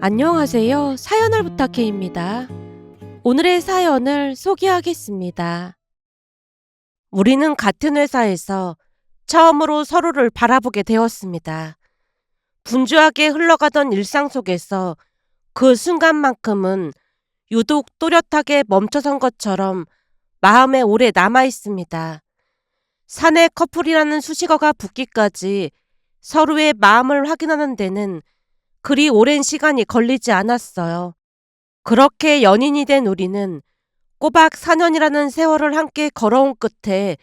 안녕하세요. 사연을 부탁해입니다. 오늘의 사연을 소개하겠습니다. 우리는 같은 회사에서 처음으로 서로를 바라보게 되었습니다. 분주하게 흘러가던 일상 속에서 그 순간만큼은 유독 또렷하게 멈춰선 것처럼 마음에 오래 남아 있습니다. 사내 커플이라는 수식어가 붙기까지 서로의 마음을 확인하는 데는 그리 오랜 시간이 걸리지 않았어요. 그렇게 연인이 된 우리는 꼬박 4년이라는 세월을 함께 걸어온 끝에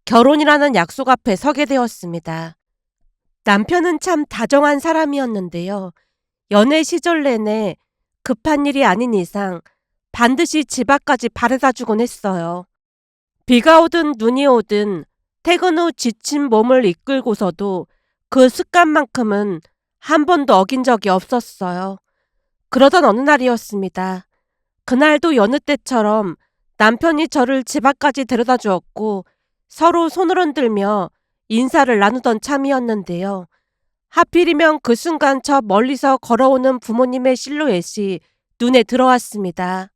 결혼이라는 약속 앞에 서게 되었습니다. 남편은 참 다정한 사람이었는데요. 연애 시절 내내 급한 일이 아닌 이상 반드시 집 앞까지 바래다 주곤 했어요. 비가 오든 눈이 오든 퇴근 후 지친 몸을 이끌고서도 그 습관만큼은 한 번도 어긴 적이 없었어요. 그러던 어느 날이었습니다. 그날도 여느 때처럼 남편이 저를 집 앞까지 데려다 주었고 서로 손을 흔들며 인사를 나누던 참이었는데요. 하필이면 그 순간 저 멀리서 걸어오는 부모님의 실루엣이 눈에 들어왔습니다.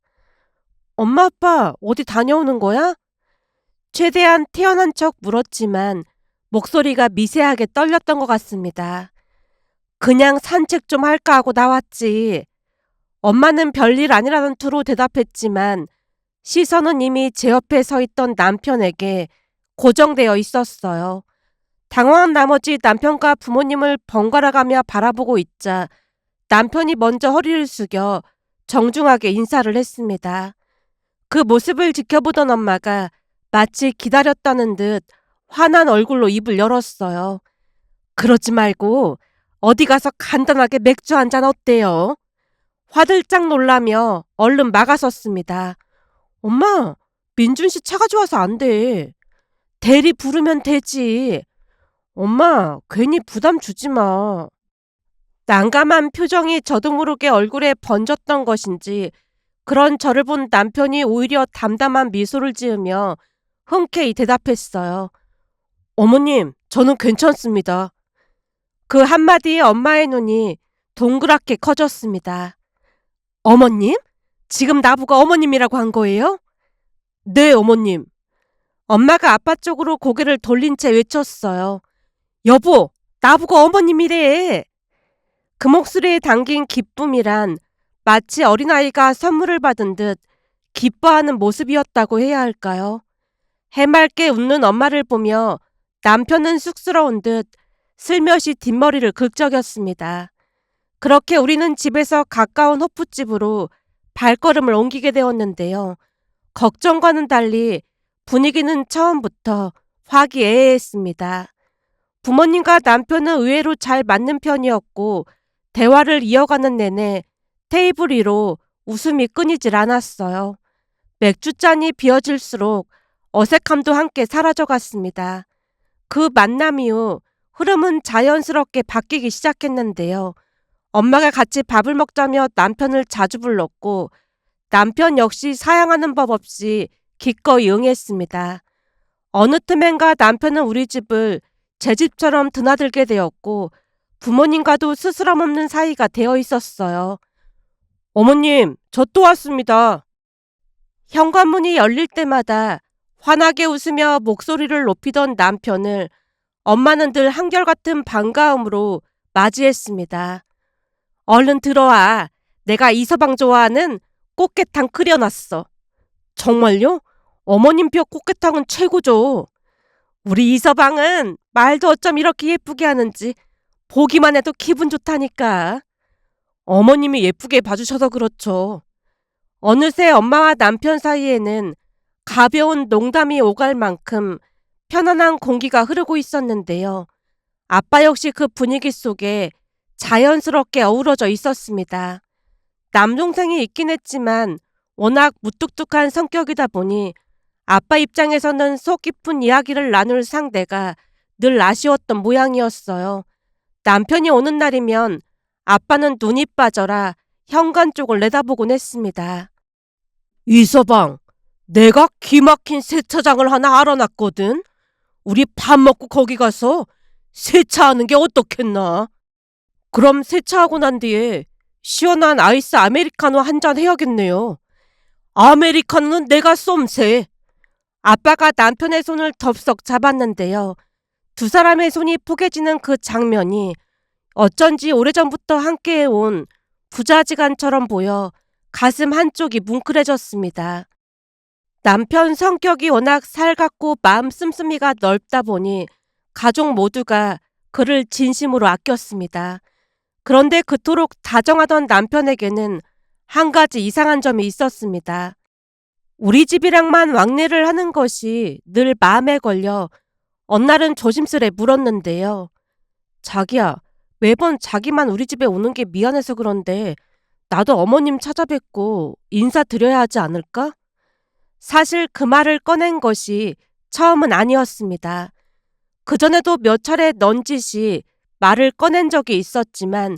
엄마 아빠 어디 다녀오는 거야? 최대한 태연한 척 물었지만 목소리가 미세하게 떨렸던 것 같습니다. 그냥 산책 좀 할까 하고 나왔지. 엄마는 별일 아니라는 투로 대답했지만 시선은 이미 제 옆에 서 있던 남편에게 고정되어 있었어요. 당황한 나머지 남편과 부모님을 번갈아가며 바라보고 있자 남편이 먼저 허리를 숙여 정중하게 인사를 했습니다. 그 모습을 지켜보던 엄마가 마치 기다렸다는 듯 환한 얼굴로 입을 열었어요. 그러지 말고 어디 가서 간단하게 맥주 한잔 어때요? 화들짝 놀라며 얼른 막아섰습니다. 엄마, 민준 씨 차가 좋아서 안 돼. 대리 부르면 되지. 엄마, 괜히 부담 주지 마. 난감한 표정이 저도 모르게 얼굴에 번졌던 것인지 그런 저를 본 남편이 오히려 담담한 미소를 지으며 흔쾌히 대답했어요. 어머님, 저는 괜찮습니다. 그 한마디에 엄마의 눈이 동그랗게 커졌습니다. 어머님? 지금 나보고 어머님이라고 한 거예요? 네, 어머님. 엄마가 아빠 쪽으로 고개를 돌린 채 외쳤어요. 여보, 나보고 어머님이래. 그 목소리에 담긴 기쁨이란 마치 어린아이가 선물을 받은 듯 기뻐하는 모습이었다고 해야 할까요? 해맑게 웃는 엄마를 보며 남편은 쑥스러운 듯 슬며시 뒷머리를 긁적였습니다. 그렇게 우리는 집에서 가까운 호프집으로 발걸음을 옮기게 되었는데요. 걱정과는 달리 분위기는 처음부터 화기애애했습니다. 부모님과 남편은 의외로 잘 맞는 편이었고 대화를 이어가는 내내 테이블 위로 웃음이 끊이질 않았어요. 맥주잔이 비어질수록 어색함도 함께 사라져갔습니다. 그 만남 이후 흐름은 자연스럽게 바뀌기 시작했는데요. 엄마가 같이 밥을 먹자며 남편을 자주 불렀고 남편 역시 사양하는 법 없이 기꺼이 응했습니다. 어느 틈엔가 남편은 우리 집을 제 집처럼 드나들게 되었고 부모님과도 스스럼 없는 사이가 되어 있었어요. 어머님, 저 또 왔습니다. 현관문이 열릴 때마다 환하게 웃으며 목소리를 높이던 남편을 엄마는 늘 한결같은 반가움으로 맞이했습니다. 얼른 들어와. 내가 이서방 좋아하는 꽃게탕 끓여놨어. 정말요? 어머님표 꽃게탕은 최고죠. 우리 이서방은 말도 어쩜 이렇게 예쁘게 하는지 보기만 해도 기분 좋다니까. 어머님이 예쁘게 봐주셔서 그렇죠. 어느새 엄마와 남편 사이에는 가벼운 농담이 오갈 만큼 편안한 공기가 흐르고 있었는데요. 아빠 역시 그 분위기 속에 자연스럽게 어우러져 있었습니다. 남동생이 있긴 했지만 워낙 무뚝뚝한 성격이다 보니 아빠 입장에서는 속 깊은 이야기를 나눌 상대가 늘 아쉬웠던 모양이었어요. 남편이 오는 날이면 아빠는 눈이 빠져라 현관 쪽을 내다보곤 했습니다. 이서방, 내가 기막힌 세차장을 하나 알아놨거든. 우리 밥 먹고 거기 가서 세차하는 게 어떻겠나? 그럼 세차하고 난 뒤에 시원한 아이스 아메리카노 한 잔 해야겠네요. 아메리카노는 내가 쏨세. 아빠가 남편의 손을 덥석 잡았는데요. 두 사람의 손이 포개지는 그 장면이 어쩐지 오래전부터 함께해온 부자지간처럼 보여 가슴 한쪽이 뭉클해졌습니다. 남편 성격이 워낙 살갑고 마음 씀씀이가 넓다 보니 가족 모두가 그를 진심으로 아꼈습니다. 그런데 그토록 다정하던 남편에게는 한 가지 이상한 점이 있었습니다. 우리 집이랑만 왕래를 하는 것이 늘 마음에 걸려 어느 날은 조심스레 물었는데요. 자기야, 매번 자기만 우리 집에 오는 게 미안해서 그런데 나도 어머님 찾아뵙고 인사드려야 하지 않을까? 사실 그 말을 꺼낸 것이 처음은 아니었습니다. 그전에도 몇 차례 넌지시 말을 꺼낸 적이 있었지만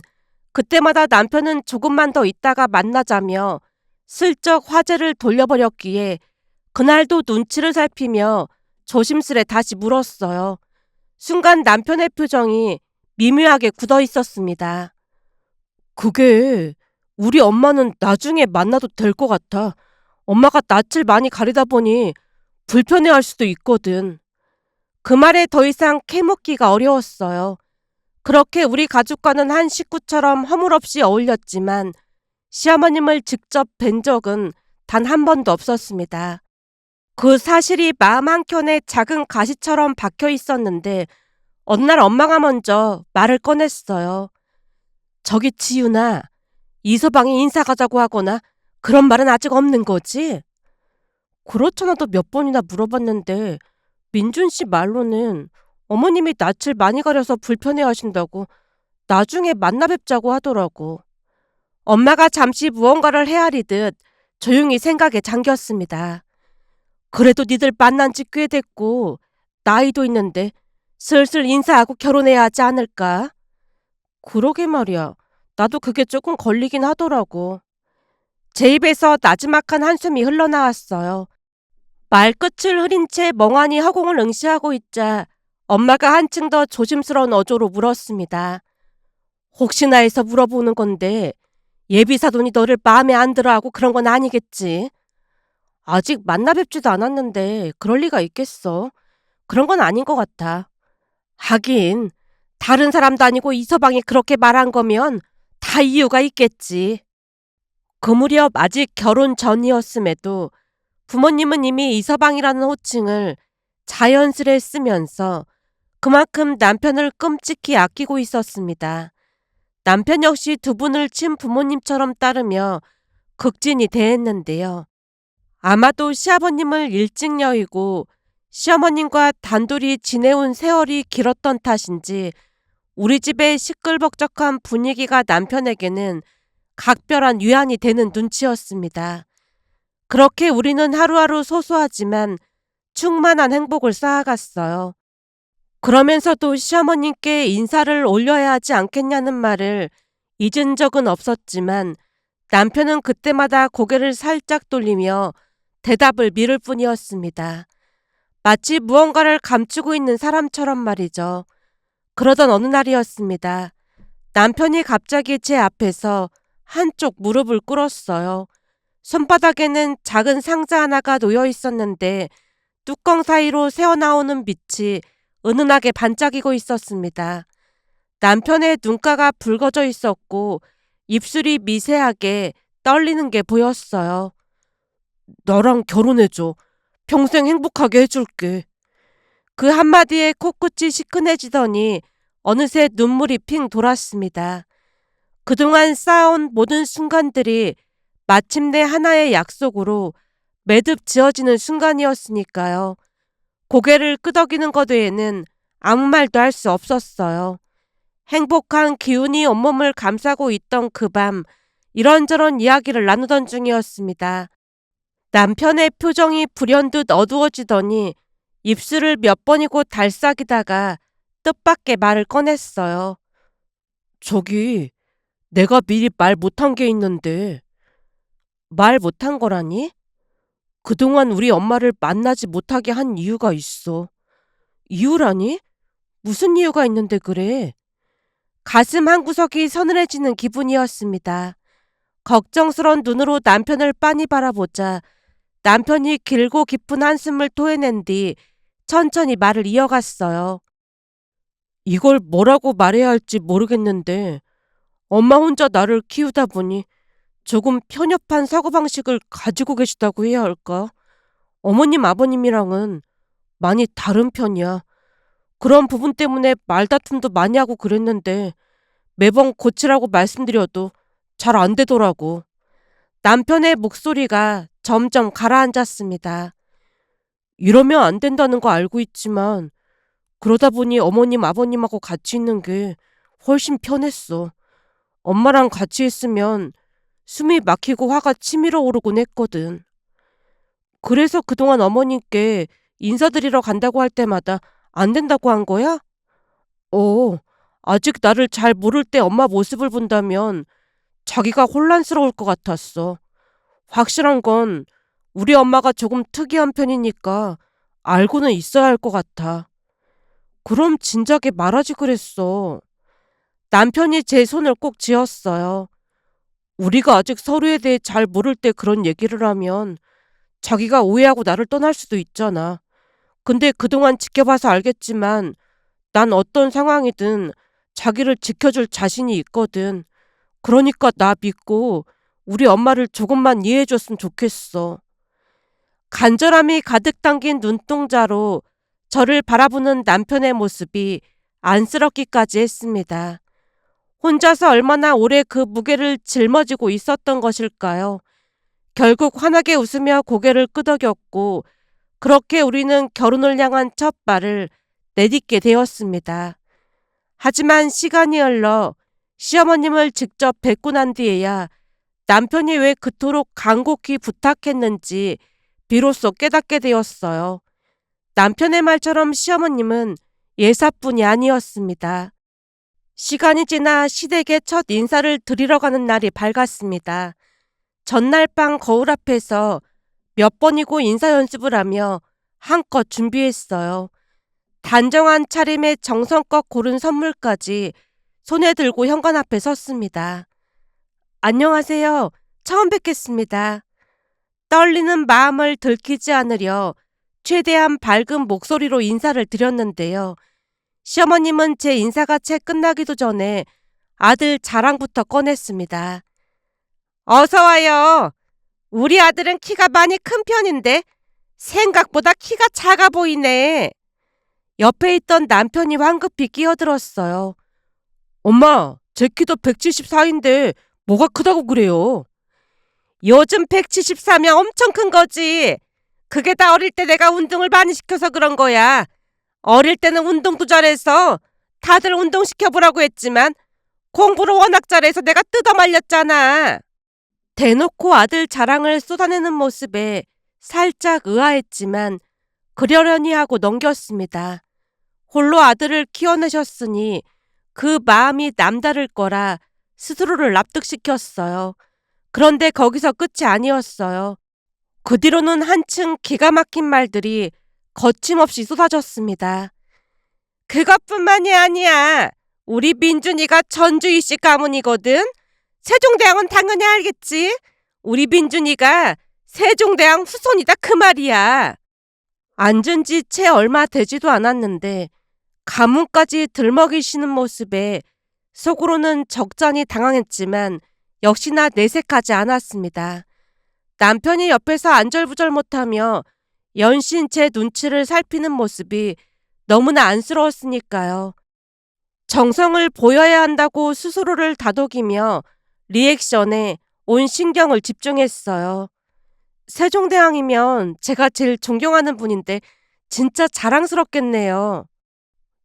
그때마다 남편은 조금만 더 있다가 만나자며 슬쩍 화제를 돌려버렸기에 그날도 눈치를 살피며 조심스레 다시 물었어요. 순간 남편의 표정이 미묘하게 굳어 있었습니다. 그게 우리 엄마는 나중에 만나도 될 것 같아. 엄마가 낯을 많이 가리다 보니 불편해할 수도 있거든. 그 말에 더 이상 캐묻기가 어려웠어요. 그렇게 우리 가족과는 한 식구처럼 허물없이 어울렸지만 시어머님을 직접 뵌 적은 단 한 번도 없었습니다. 그 사실이 마음 한켠에 작은 가시처럼 박혀 있었는데 어느 날 엄마가 먼저 말을 꺼냈어요. 저기 지윤아, 이서방이 인사 가자고 하거나 그런 말은 아직 없는 거지? 그렇잖아도 몇 번이나 물어봤는데 민준 씨 말로는 어머님이 낯을 많이 가려서 불편해 하신다고 나중에 만나 뵙자고 하더라고. 엄마가 잠시 무언가를 헤아리듯 조용히 생각에 잠겼습니다. 그래도 니들 만난 지 꽤 됐고 나이도 있는데 슬슬 인사하고 결혼해야 하지 않을까? 그러게 말이야. 나도 그게 조금 걸리긴 하더라고. 제 입에서 나지막한 한숨이 흘러나왔어요. 말끝을 흐린 채 멍하니 허공을 응시하고 있자 엄마가 한층 더 조심스러운 어조로 물었습니다. 혹시나 해서 물어보는 건데 예비사돈이 너를 마음에 안 들어하고 그런 건 아니겠지? 아직 만나 뵙지도 않았는데 그럴 리가 있겠어. 그런 건 아닌 것 같아. 하긴 다른 사람도 아니고 이서방이 그렇게 말한 거면 다 이유가 있겠지. 그 무렵 아직 결혼 전이었음에도 부모님은 이미 이서방이라는 호칭을 자연스레 쓰면서 그만큼 남편을 끔찍히 아끼고 있었습니다. 남편 역시 두 분을 친부모님처럼 따르며 극진히 대했는데요. 아마도 시아버님을 일찍 여의고 시어머님과 단둘이 지내온 세월이 길었던 탓인지 우리 집의 시끌벅적한 분위기가 남편에게는 각별한 위안이 되는 눈치였습니다. 그렇게 우리는 하루하루 소소하지만 충만한 행복을 쌓아갔어요. 그러면서도 시어머님께 인사를 올려야 하지 않겠냐는 말을 잊은 적은 없었지만 남편은 그때마다 고개를 살짝 돌리며 대답을 미룰 뿐이었습니다. 마치 무언가를 감추고 있는 사람처럼 말이죠. 그러던 어느 날이었습니다. 남편이 갑자기 제 앞에서 한쪽 무릎을 꿇었어요. 손바닥에는 작은 상자 하나가 놓여 있었는데 뚜껑 사이로 새어나오는 빛이 은은하게 반짝이고 있었습니다. 남편의 눈가가 붉어져 있었고 입술이 미세하게 떨리는 게 보였어요. 나랑 결혼해줘. 평생 행복하게 해줄게. 그 한마디에 코끝이 시큰해지더니 어느새 눈물이 핑 돌았습니다. 그동안 쌓아온 모든 순간들이 마침내 하나의 약속으로 매듭 지어지는 순간이었으니까요. 고개를 끄덕이는 것 외에는 아무 말도 할 수 없었어요. 행복한 기운이 온몸을 감싸고 있던 그 밤 이런저런 이야기를 나누던 중이었습니다. 남편의 표정이 불현듯 어두워지더니 입술을 몇 번이고 달싹이다가 뜻밖의 말을 꺼냈어요. 저기, 내가 미리 말 못한 게 있는데. 말 못한 거라니? 그동안 우리 엄마를 만나지 못하게 한 이유가 있어. 이유라니? 무슨 이유가 있는데 그래? 가슴 한구석이 서늘해지는 기분이었습니다. 걱정스런 눈으로 남편을 빤히 바라보자 남편이 길고 깊은 한숨을 토해낸 뒤 천천히 말을 이어갔어요. 이걸 뭐라고 말해야 할지 모르겠는데 엄마 혼자 나를 키우다 보니 조금 편협한 사고방식을 가지고 계시다고 해야 할까? 어머님 아버님이랑은 많이 다른 편이야. 그런 부분 때문에 말다툼도 많이 하고 그랬는데 매번 고치라고 말씀드려도 잘 안 되더라고. 남편의 목소리가 점점 가라앉았습니다. 이러면 안 된다는 거 알고 있지만 그러다 보니 어머님 아버님하고 같이 있는 게 훨씬 편했어. 엄마랑 같이 있으면 숨이 막히고 화가 치밀어 오르곤 했거든. 그래서 그동안 어머님께 인사드리러 간다고 할 때마다 안 된다고 한 거야? 어, 아직 나를 잘 모를 때 엄마 모습을 본다면 자기가 혼란스러울 것 같았어. 확실한 건 우리 엄마가 조금 특이한 편이니까 알고는 있어야 할 것 같아. 그럼 진작에 말하지 그랬어. 남편이 제 손을 꼭 쥐었어요. 우리가 아직 서로에 대해 잘 모를 때 그런 얘기를 하면 자기가 오해하고 나를 떠날 수도 있잖아. 근데 그동안 지켜봐서 알겠지만 난 어떤 상황이든 자기를 지켜줄 자신이 있거든. 그러니까 나 믿고 우리 엄마를 조금만 이해해줬으면 좋겠어. 간절함이 가득 담긴 눈동자로 저를 바라보는 남편의 모습이 안쓰럽기까지 했습니다. 혼자서 얼마나 오래 그 무게를 짊어지고 있었던 것일까요? 결국 환하게 웃으며 고개를 끄덕였고 그렇게 우리는 결혼을 향한 첫 발을 내딛게 되었습니다. 하지만 시간이 흘러 시어머님을 직접 뵙고 난 뒤에야 남편이 왜 그토록 간곡히 부탁했는지 비로소 깨닫게 되었어요. 남편의 말처럼 시어머님은 예사뿐이 아니었습니다. 시간이 지나 시댁에 첫 인사를 드리러 가는 날이 밝았습니다. 전날 밤 거울 앞에서 몇 번이고 인사 연습을 하며 한껏 준비했어요. 단정한 차림에 정성껏 고른 선물까지 손에 들고 현관 앞에 섰습니다. 안녕하세요. 처음 뵙겠습니다. 떨리는 마음을 들키지 않으려 최대한 밝은 목소리로 인사를 드렸는데요. 시어머님은 제 인사가 채 끝나기도 전에 아들 자랑부터 꺼냈습니다. 어서 와요. 우리 아들은 키가 많이 큰 편인데 생각보다 키가 작아 보이네. 옆에 있던 남편이 황급히 끼어들었어요. 엄마, 제 키도 174인데 뭐가 크다고 그래요? 요즘 174면 엄청 큰 거지. 그게 다 어릴 때 내가 운동을 많이 시켜서 그런 거야. 어릴 때는 운동도 잘해서 다들 운동시켜보라고 했지만 공부를 워낙 잘해서 내가 뜯어 말렸잖아. 대놓고 아들 자랑을 쏟아내는 모습에 살짝 의아했지만 그러려니 하고 넘겼습니다. 홀로 아들을 키워내셨으니 그 마음이 남다를 거라 스스로를 납득시켰어요. 그런데 거기서 끝이 아니었어요. 그 뒤로는 한층 기가 막힌 말들이 거침없이 쏟아졌습니다. 그것뿐만이 아니야. 우리 민준이가 전주이씨 가문이거든. 세종대왕은 당연히 알겠지. 우리 민준이가 세종대왕 후손이다 그 말이야. 앉은 지 채 얼마 되지도 않았는데 가문까지 들먹이시는 모습에 속으로는 적잖이 당황했지만 역시나 내색하지 않았습니다. 남편이 옆에서 안절부절 못하며 연신 제 눈치를 살피는 모습이 너무나 안쓰러웠으니까요. 정성을 보여야 한다고 스스로를 다독이며 리액션에 온 신경을 집중했어요. 세종대왕이면 제가 제일 존경하는 분인데 진짜 자랑스럽겠네요.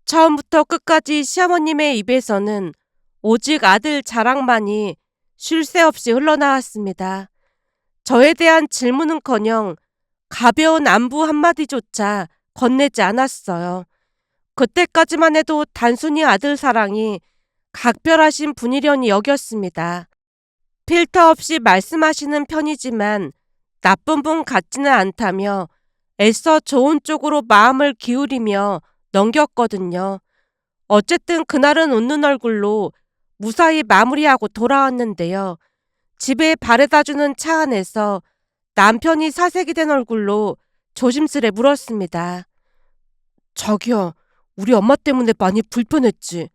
처음부터 끝까지 시어머님의 입에서는 오직 아들 자랑만이 쉴 새 없이 흘러나왔습니다. 저에 대한 질문은커녕 가벼운 안부 한마디조차 건네지 않았어요. 그때까지만 해도 단순히 아들 사랑이 각별하신 분이려니 여겼습니다. 필터 없이 말씀하시는 편이지만 나쁜 분 같지는 않다며 애써 좋은 쪽으로 마음을 기울이며 넘겼거든요. 어쨌든 그날은 웃는 얼굴로 무사히 마무리하고 돌아왔는데요. 집에 바래다주는 차 안에서 남편이 사색이 된 얼굴로 조심스레 물었습니다. 자기야, 우리 엄마 때문에 많이 불편했지?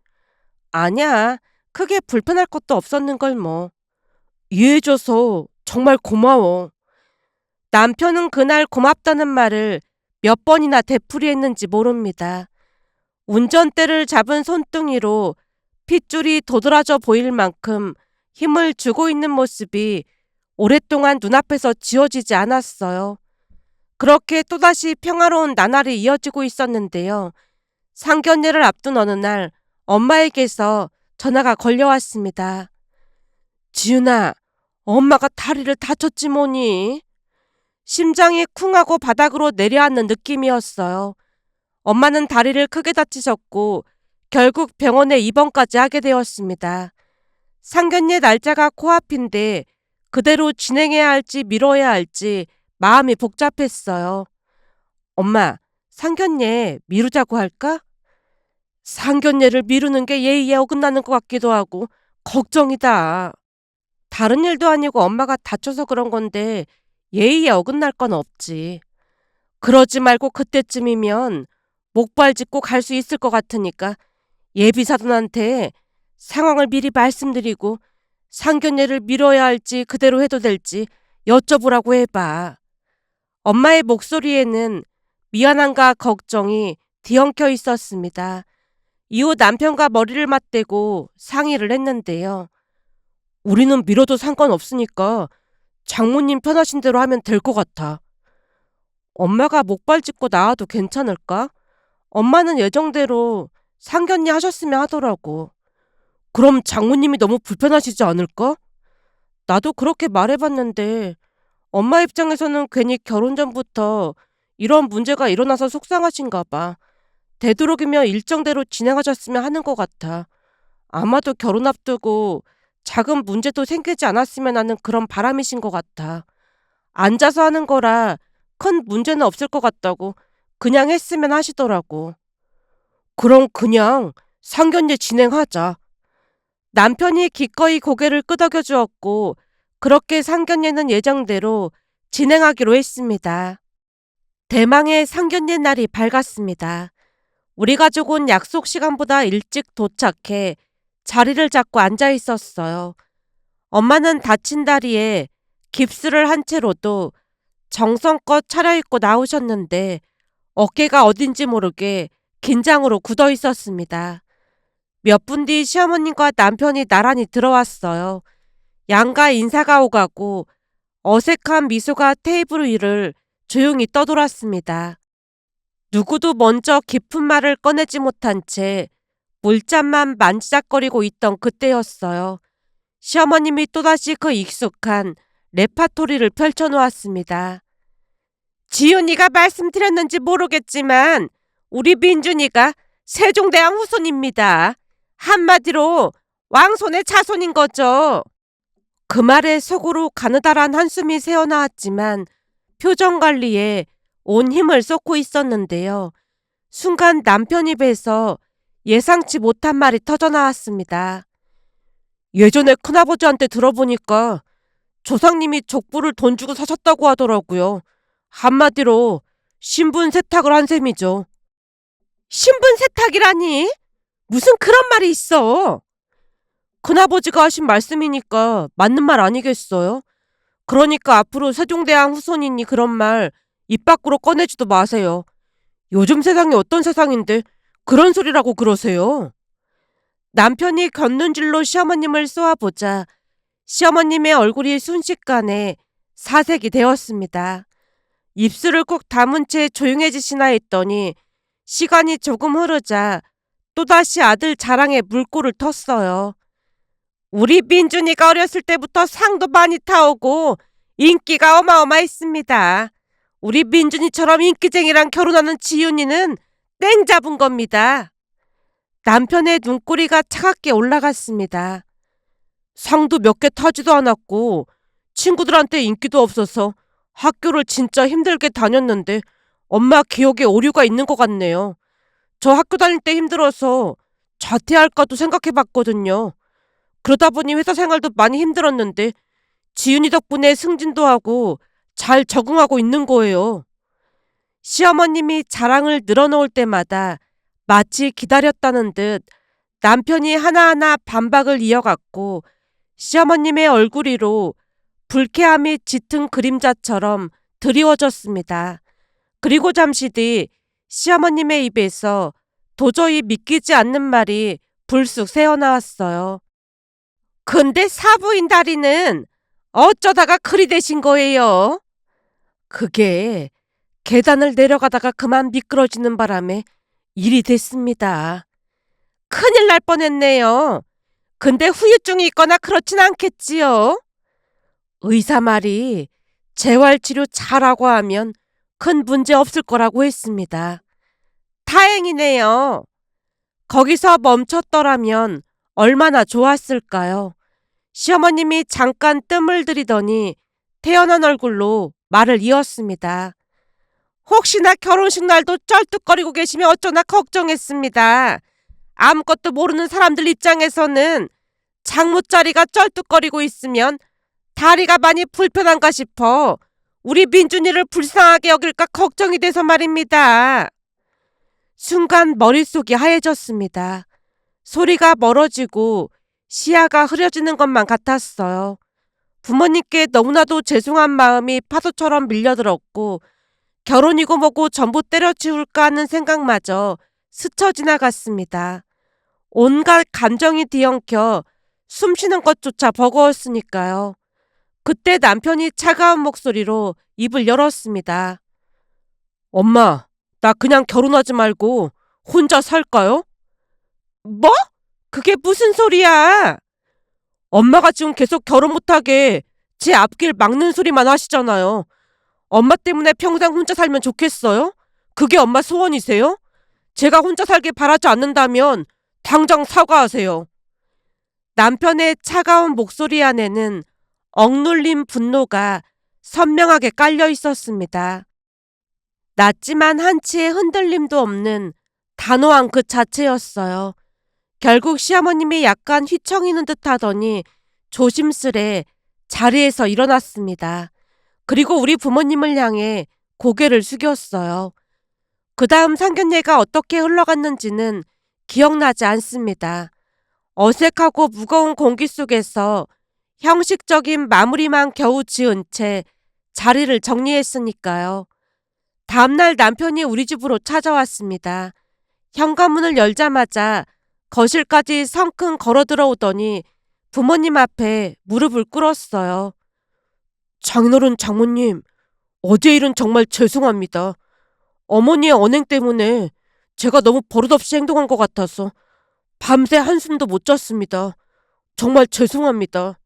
아니야, 크게 불편할 것도 없었는걸 뭐. 이해해줘서 정말 고마워. 남편은 그날 고맙다는 말을 몇 번이나 되풀이했는지 모릅니다. 운전대를 잡은 손등이로 핏줄이 도드라져 보일 만큼 힘을 주고 있는 모습이 오랫동안 눈앞에서 지워지지 않았어요. 그렇게 또다시 평화로운 나날이 이어지고 있었는데요. 상견례를 앞둔 어느 날 엄마에게서 전화가 걸려왔습니다. 지은아, 엄마가 다리를 다쳤지 뭐니? 심장이 쿵하고 바닥으로 내려앉는 느낌이었어요. 엄마는 다리를 크게 다치셨고 결국 병원에 입원까지 하게 되었습니다. 상견례 날짜가 코앞인데 그대로 진행해야 할지 미뤄야 할지 마음이 복잡했어요. 엄마, 상견례 미루자고 할까? 상견례를 미루는 게 예의에 어긋나는 것 같기도 하고 걱정이다. 다른 일도 아니고 엄마가 다쳐서 그런 건데 예의에 어긋날 건 없지. 그러지 말고 그때쯤이면 목발 짚고 갈 수 있을 것 같으니까 예비사돈한테 상황을 미리 말씀드리고 상견례를 미뤄야 할지 그대로 해도 될지 여쭤보라고 해봐. 엄마의 목소리에는 미안함과 걱정이 뒤엉켜 있었습니다. 이후 남편과 머리를 맞대고 상의를 했는데요. 우리는 미뤄도 상관없으니까 장모님 편하신 대로 하면 될 것 같아. 엄마가 목발 짚고 나와도 괜찮을까? 엄마는 예정대로 상견례 하셨으면 하더라고. 그럼 장모님이 너무 불편하시지 않을까? 나도 그렇게 말해봤는데 엄마 입장에서는 괜히 결혼 전부터 이런 문제가 일어나서 속상하신가 봐. 되도록이면 일정대로 진행하셨으면 하는 것 같아. 아마도 결혼 앞두고 작은 문제도 생기지 않았으면 하는 그런 바람이신 것 같아. 앉아서 하는 거라 큰 문제는 없을 것 같다고 그냥 했으면 하시더라고. 그럼 그냥 상견례 진행하자. 남편이 기꺼이 고개를 끄덕여 주었고 그렇게 상견례는 예정대로 진행하기로 했습니다. 대망의 상견례 날이 밝았습니다. 우리 가족은 약속 시간보다 일찍 도착해 자리를 잡고 앉아 있었어요. 엄마는 다친 다리에 깁스를 한 채로도 정성껏 차려입고 나오셨는데 어깨가 어딘지 모르게 긴장으로 굳어 있었습니다. 몇 분 뒤 시어머님과 남편이 나란히 들어왔어요. 양가 인사가 오가고 어색한 미소가 테이블 위를 조용히 떠돌았습니다. 누구도 먼저 깊은 말을 꺼내지 못한 채 물잔만 만지작거리고 있던 그때였어요. 시어머님이 또다시 그 익숙한 레파토리를 펼쳐놓았습니다. 지윤이가 말씀드렸는지 모르겠지만 우리 민준이가 세종대왕 후손입니다. 한마디로 왕손의 자손인 거죠. 그 말에 속으로 가느다란 한숨이 새어나왔지만 표정 관리에 온 힘을 쏟고 있었는데요. 순간 남편 입에서 예상치 못한 말이 터져나왔습니다. 예전에 큰아버지한테 들어보니까 조상님이 족부를 돈 주고 사셨다고 하더라고요. 한마디로 신분 세탁을 한 셈이죠. 신분 세탁이라니? 무슨 그런 말이 있어? 큰아버지가 하신 말씀이니까 맞는 말 아니겠어요? 그러니까 앞으로 세종대왕 후손이니 그런 말 입 밖으로 꺼내지도 마세요. 요즘 세상이 어떤 세상인데 그런 소리라고 그러세요? 남편이 곁눈질로 시어머님을 쏘아보자 시어머님의 얼굴이 순식간에 사색이 되었습니다. 입술을 꼭 다문 채 조용해지시나 했더니 시간이 조금 흐르자 또다시 아들 자랑에 물꼬를 텄어요. 우리 민준이가 어렸을 때부터 상도 많이 타오고 인기가 어마어마했습니다. 우리 민준이처럼 인기쟁이랑 결혼하는 지윤이는 땡 잡은 겁니다. 남편의 눈꼬리가 차갑게 올라갔습니다. 상도 몇 개 타지도 않았고 친구들한테 인기도 없어서 학교를 진짜 힘들게 다녔는데 엄마 기억에 오류가 있는 것 같네요. 저 학교 다닐 때 힘들어서 자퇴할까도 생각해봤거든요. 그러다 보니 회사 생활도 많이 힘들었는데 지윤이 덕분에 승진도 하고 잘 적응하고 있는 거예요. 시어머님이 자랑을 늘어놓을 때마다 마치 기다렸다는 듯 남편이 하나하나 반박을 이어갔고 시어머님의 얼굴 위로 불쾌함이 짙은 그림자처럼 드리워졌습니다. 그리고 잠시 뒤 시어머님의 입에서 도저히 믿기지 않는 말이 불쑥 새어나왔어요. 근데 사부인 다리는 어쩌다가 그리 되신 거예요? 그게 계단을 내려가다가 그만 미끄러지는 바람에 일이 됐습니다. 큰일 날 뻔했네요. 근데 후유증이 있거나 그렇진 않겠지요? 의사 말이 재활치료 잘하고 하면 큰 문제 없을 거라고 했습니다. 다행이네요. 거기서 멈췄더라면 얼마나 좋았을까요? 시어머님이 잠깐 뜸을 들이더니 태연한 얼굴로 말을 이었습니다. 혹시나 결혼식 날도 쩔뚝거리고 계시면 어쩌나 걱정했습니다. 아무것도 모르는 사람들 입장에서는 장모자리가 쩔뚝거리고 있으면 다리가 많이 불편한가 싶어 우리 민준이를 불쌍하게 여길까 걱정이 돼서 말입니다. 순간 머릿속이 하얘졌습니다. 소리가 멀어지고 시야가 흐려지는 것만 같았어요. 부모님께 너무나도 죄송한 마음이 파도처럼 밀려들었고 결혼이고 뭐고 전부 때려치울까 하는 생각마저 스쳐 지나갔습니다. 온갖 감정이 뒤엉켜 숨쉬는 것조차 버거웠으니까요. 그때 남편이 차가운 목소리로 입을 열었습니다. 엄마, 나 그냥 결혼하지 말고 혼자 살까요? 뭐? 그게 무슨 소리야? 엄마가 지금 계속 결혼 못하게 제 앞길 막는 소리만 하시잖아요. 엄마 때문에 평생 혼자 살면 좋겠어요? 그게 엄마 소원이세요? 제가 혼자 살길 바라지 않는다면 당장 사과하세요. 남편의 차가운 목소리 안에는 억눌린 분노가 선명하게 깔려 있었습니다. 낮지만 한치의 흔들림도 없는 단호한 그 자체였어요. 결국 시어머님이 약간 휘청이는 듯 하더니 조심스레 자리에서 일어났습니다. 그리고 우리 부모님을 향해 고개를 숙였어요. 그 다음 상견례가 어떻게 흘러갔는지는 기억나지 않습니다. 어색하고 무거운 공기 속에서 형식적인 마무리만 겨우 지은 채 자리를 정리했으니까요. 다음날 남편이 우리 집으로 찾아왔습니다. 현관문을 열자마자 거실까지 성큼 걸어 들어오더니 부모님 앞에 무릎을 꿇었어요. 장인어른 장모님, 어제 일은 정말 죄송합니다. 어머니의 언행 때문에 제가 너무 버릇없이 행동한 것 같아서 밤새 한숨도 못 잤습니다. 정말 죄송합니다.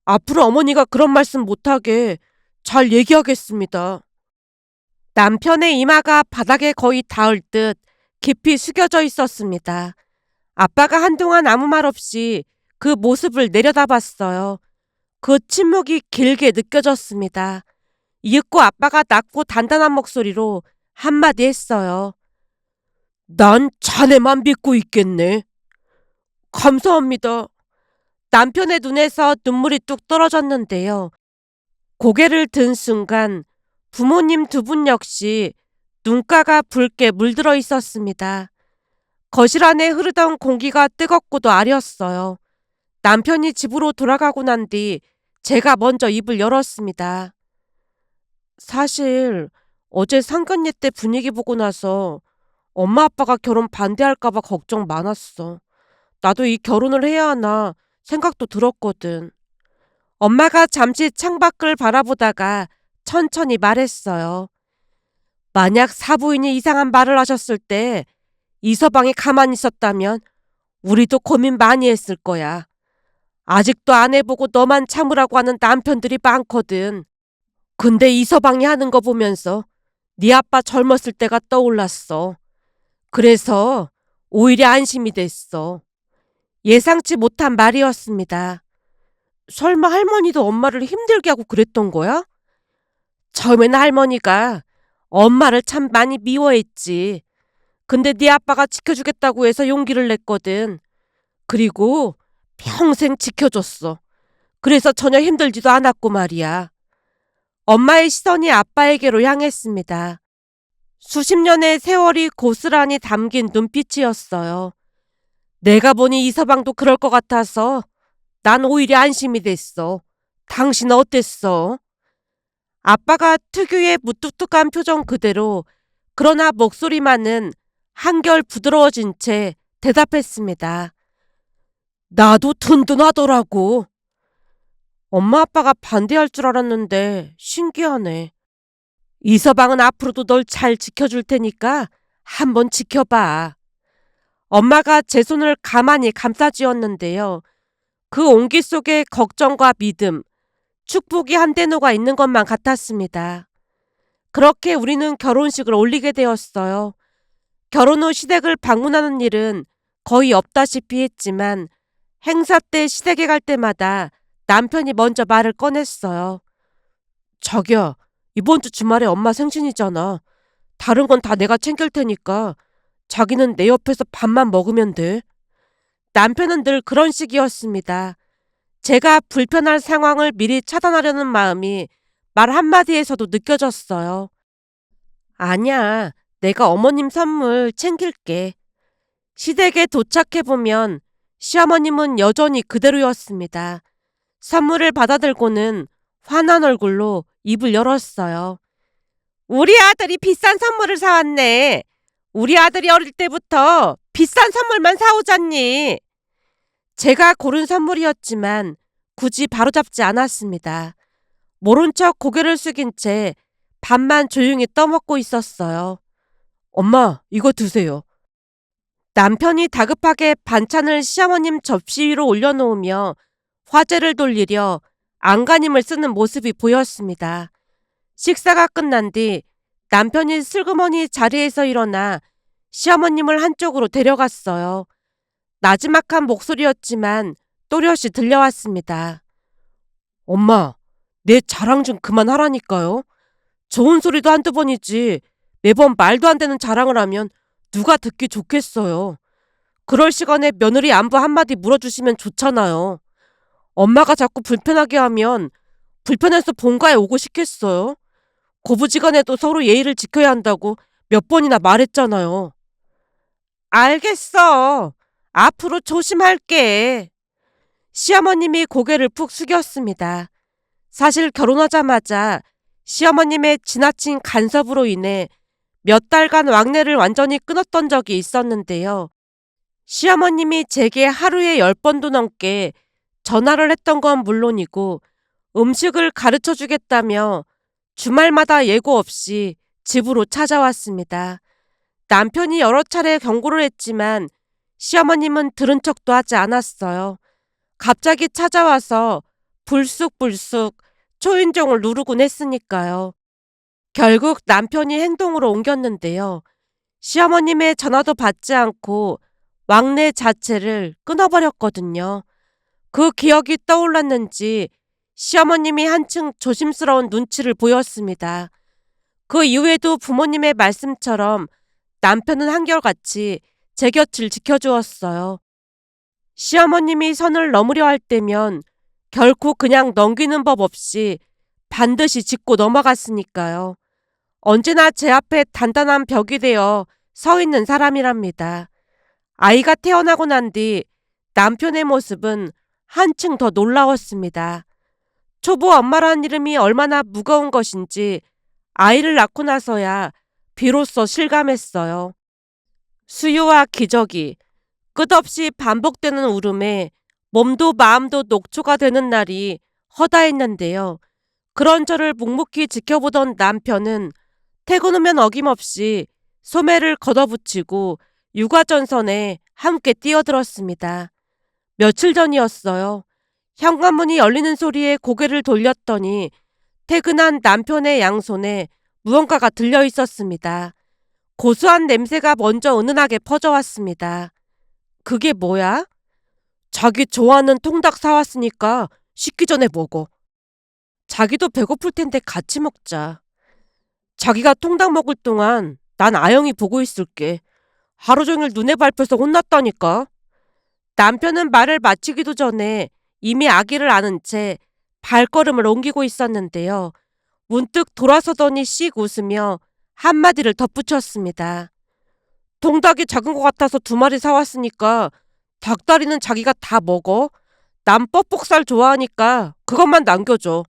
앞으로 어머니가 그런 말씀 못하게 잘 얘기하겠습니다. 남편의 이마가 바닥에 거의 닿을 듯 깊이 숙여져 있었습니다. 아빠가 한동안 아무 말 없이 그 모습을 내려다봤어요. 그 침묵이 길게 느껴졌습니다. 이윽고 아빠가 낮고 단단한 목소리로 한마디 했어요. 난 자네만 믿고 있겠네. 감사합니다. 남편의 눈에서 눈물이 뚝 떨어졌는데요. 고개를 든 순간 부모님 두 분 역시 눈가가 붉게 물들어 있었습니다. 거실 안에 흐르던 공기가 뜨겁고도 아렸어요. 남편이 집으로 돌아가고 난 뒤 제가 먼저 입을 열었습니다. 사실 어제 상견례 때 분위기 보고 나서 엄마 아빠가 결혼 반대할까 봐 걱정 많았어. 나도 이 결혼을 해야 하나 생각도 들었거든. 엄마가 잠시 창밖을 바라보다가 천천히 말했어요. 만약 사부인이 이상한 말을 하셨을 때 이서방이 가만히 있었다면 우리도 고민 많이 했을 거야. 아직도 안 해보고 너만 참으라고 하는 남편들이 많거든. 근데 이서방이 하는 거 보면서 네 아빠 젊었을 때가 떠올랐어. 그래서 오히려 안심이 됐어. 예상치 못한 말이었습니다. 설마 할머니도 엄마를 힘들게 하고 그랬던 거야? 처음에는 할머니가 엄마를 참 많이 미워했지. 근데 네 아빠가 지켜주겠다고 해서 용기를 냈거든. 그리고 평생 지켜줬어. 그래서 전혀 힘들지도 않았고 말이야. 엄마의 시선이 아빠에게로 향했습니다. 수십 년의 세월이 고스란히 담긴 눈빛이었어요. 내가 보니 이서방도 그럴 것 같아서 난 오히려 안심이 됐어. 당신은 어땠어? 아빠가 특유의 무뚝뚝한 표정 그대로, 그러나 목소리만은 한결 부드러워진 채 대답했습니다. 나도 든든하더라고. 엄마 아빠가 반대할 줄 알았는데 신기하네. 이서방은 앞으로도 널 잘 지켜줄 테니까 한번 지켜봐. 엄마가 제 손을 가만히 감싸쥐었는데요. 그 온기 속에 걱정과 믿음, 축복이 한데 녹아 있는 것만 같았습니다. 그렇게 우리는 결혼식을 올리게 되었어요. 결혼 후 시댁을 방문하는 일은 거의 없다시피 했지만 행사 때 시댁에 갈 때마다 남편이 먼저 말을 꺼냈어요. 자기야, 이번 주 주말에 엄마 생신이잖아. 다른 건 다 내가 챙길 테니까 자기는 내 옆에서 밥만 먹으면 돼. 남편은 늘 그런 식이었습니다. 제가 불편할 상황을 미리 차단하려는 마음이 말 한마디에서도 느껴졌어요. 아니야, 내가 어머님 선물 챙길게. 시댁에 도착해보면 시어머님은 여전히 그대로였습니다. 선물을 받아들고는 환한 얼굴로 입을 열었어요. 우리 아들이 비싼 선물을 사왔네. 우리 아들이 어릴 때부터 비싼 선물만 사오잖니. 제가 고른 선물이었지만 굳이 바로잡지 않았습니다. 모른 척 고개를 숙인 채 밥만 조용히 떠먹고 있었어요. 엄마, 이거 드세요. 남편이 다급하게 반찬을 시어머님 접시 위로 올려놓으며 화제를 돌리려 안간힘을 쓰는 모습이 보였습니다. 식사가 끝난 뒤 남편이 슬그머니 자리에서 일어나 시어머님을 한쪽으로 데려갔어요. 나지막한 목소리였지만 또렷이 들려왔습니다. 엄마, 내 자랑 좀 그만하라니까요. 좋은 소리도 한두 번이지 매번 말도 안 되는 자랑을 하면 누가 듣기 좋겠어요. 그럴 시간에 며느리 안부 한마디 물어주시면 좋잖아요. 엄마가 자꾸 불편하게 하면 불편해서 본가에 오고 싶겠어요. 고부지간에도 서로 예의를 지켜야 한다고 몇 번이나 말했잖아요. 알겠어. 앞으로 조심할게. 시어머님이 고개를 푹 숙였습니다. 사실 결혼하자마자 시어머님의 지나친 간섭으로 인해 몇 달간 왕래를 완전히 끊었던 적이 있었는데요. 시어머님이 제게 하루에 10번도 넘게 전화를 했던 건 물론이고 음식을 가르쳐 주겠다며 주말마다 예고 없이 집으로 찾아왔습니다. 남편이 여러 차례 경고를 했지만 시어머님은 들은 척도 하지 않았어요. 갑자기 찾아와서 불쑥불쑥 초인종을 누르곤 했으니까요. 결국 남편이 행동으로 옮겼는데요. 시어머님의 전화도 받지 않고 왕래 자체를 끊어버렸거든요. 그 기억이 떠올랐는지 시어머님이 한층 조심스러운 눈치를 보였습니다. 그 이후에도 부모님의 말씀처럼 남편은 한결같이 제 곁을 지켜주었어요. 시어머님이 선을 넘으려 할 때면 결코 그냥 넘기는 법 없이 반드시 짚고 넘어갔으니까요. 언제나 제 앞에 단단한 벽이 되어 서 있는 사람이랍니다. 아이가 태어나고 난 뒤 남편의 모습은 한층 더 놀라웠습니다. 초보 엄마라는 이름이 얼마나 무거운 것인지 아이를 낳고 나서야 비로소 실감했어요. 수요와 기저귀, 끝없이 반복되는 울음에 몸도 마음도 녹초가 되는 날이 허다했는데요. 그런 저를 묵묵히 지켜보던 남편은 퇴근 후면 어김없이 소매를 걷어붙이고 육아전선에 함께 뛰어들었습니다. 며칠 전이었어요. 현관문이 열리는 소리에 고개를 돌렸더니 퇴근한 남편의 양손에 무언가가 들려 있었습니다. 고소한 냄새가 먼저 은은하게 퍼져왔습니다. 그게 뭐야? 자기 좋아하는 통닭 사왔으니까 식기 전에 먹어. 자기도 배고플 텐데 같이 먹자. 자기가 통닭 먹을 동안 난 아영이 보고 있을게. 하루 종일 눈에 밟혀서 혼났다니까. 남편은 말을 마치기도 전에 이미 아기를 안은 채 발걸음을 옮기고 있었는데요. 문득 돌아서더니 씩 웃으며 한마디를 덧붙였습니다. 통닭이 작은 것 같아서 2마리 사왔으니까 닭다리는 자기가 다 먹어. 난 뻑뻑살 좋아하니까 그것만 남겨줘.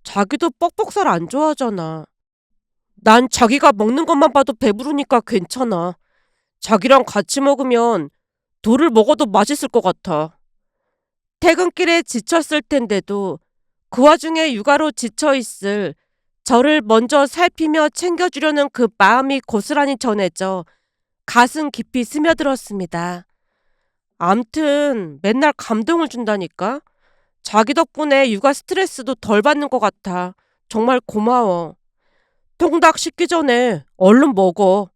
자기도 뻑뻑살 안 좋아하잖아. 난 자기가 먹는 것만 봐도 배부르니까 괜찮아. 자기랑 같이 먹으면 돌을 먹어도 맛있을 것 같아. 퇴근길에 지쳤을 텐데도 그 와중에 육아로 지쳐있을 저를 먼저 살피며 챙겨주려는 그 마음이 고스란히 전해져 가슴 깊이 스며들었습니다. 암튼 맨날 감동을 준다니까? 자기 덕분에 육아 스트레스도 덜 받는 것 같아. 정말 고마워. 통닭 식기 전에 얼른 먹어.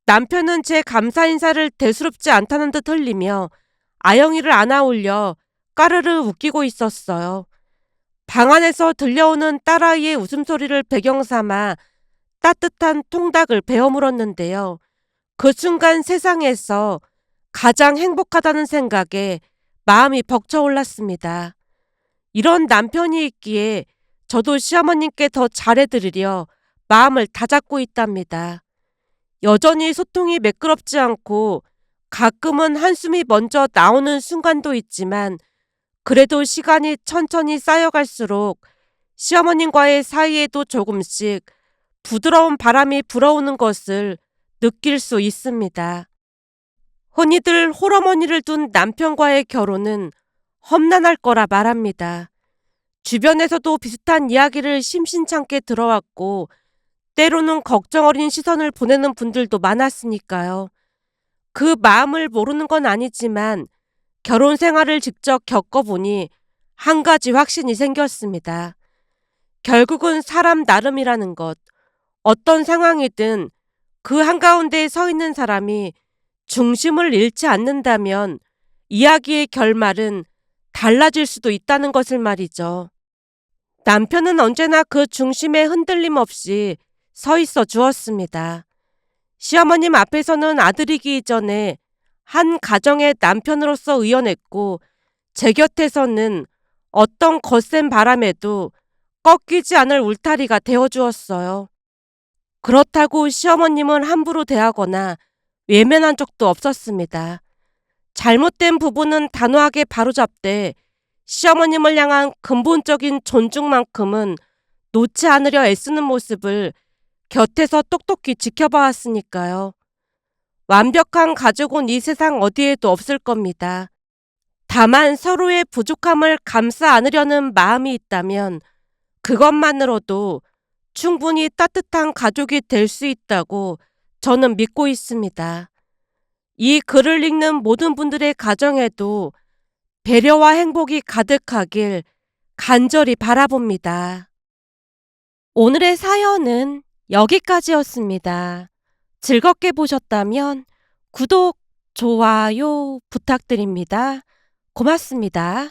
남편은 제 감사 인사를 대수롭지 않다는 듯 흘리며 아영이를 안아올려 까르르 웃기고 있었어요. 방 안에서 들려오는 딸아이의 웃음소리를 배경 삼아 따뜻한 통닭을 베어 물었는데요. 그 순간 세상에서 가장 행복하다는 생각에 마음이 벅차올랐습니다. 이런 남편이 있기에 저도 시어머님께 더 잘해드리려 마음을 다잡고 있답니다. 여전히 소통이 매끄럽지 않고 가끔은 한숨이 먼저 나오는 순간도 있지만 그래도 시간이 천천히 쌓여갈수록 시어머님과의 사이에도 조금씩 부드러운 바람이 불어오는 것을 느낄 수 있습니다. 흔히들 홀어머니를 둔 남편과의 결혼은 험난할 거라 말합니다. 주변에서도 비슷한 이야기를 심심찮게 들어왔고 때로는 걱정 어린 시선을 보내는 분들도 많았으니까요. 그 마음을 모르는 건 아니지만 결혼 생활을 직접 겪어보니 한 가지 확신이 생겼습니다. 결국은 사람 나름이라는 것, 어떤 상황이든 그 한가운데에 서 있는 사람이 중심을 잃지 않는다면 이야기의 결말은 달라질 수도 있다는 것을 말이죠. 남편은 언제나 그 중심에 흔들림 없이 서 있어 주었습니다. 시어머님 앞에서는 아들이기 이전에 한 가정의 남편으로서 의연했고 제 곁에서는 어떤 거센 바람에도 꺾이지 않을 울타리가 되어주었어요. 그렇다고 시어머님은 함부로 대하거나 외면한 적도 없었습니다. 잘못된 부분은 단호하게 바로잡되 시어머님을 향한 근본적인 존중만큼은 놓지 않으려 애쓰는 모습을 곁에서 똑똑히 지켜봐왔으니까요. 완벽한 가족은 이 세상 어디에도 없을 겁니다. 다만 서로의 부족함을 감싸 안으려는 마음이 있다면 그것만으로도 충분히 따뜻한 가족이 될 수 있다고 저는 믿고 있습니다. 이 글을 읽는 모든 분들의 가정에도 배려와 행복이 가득하길 간절히 바라봅니다. 오늘의 사연은 여기까지였습니다. 즐겁게 보셨다면 구독, 좋아요 부탁드립니다. 고맙습니다.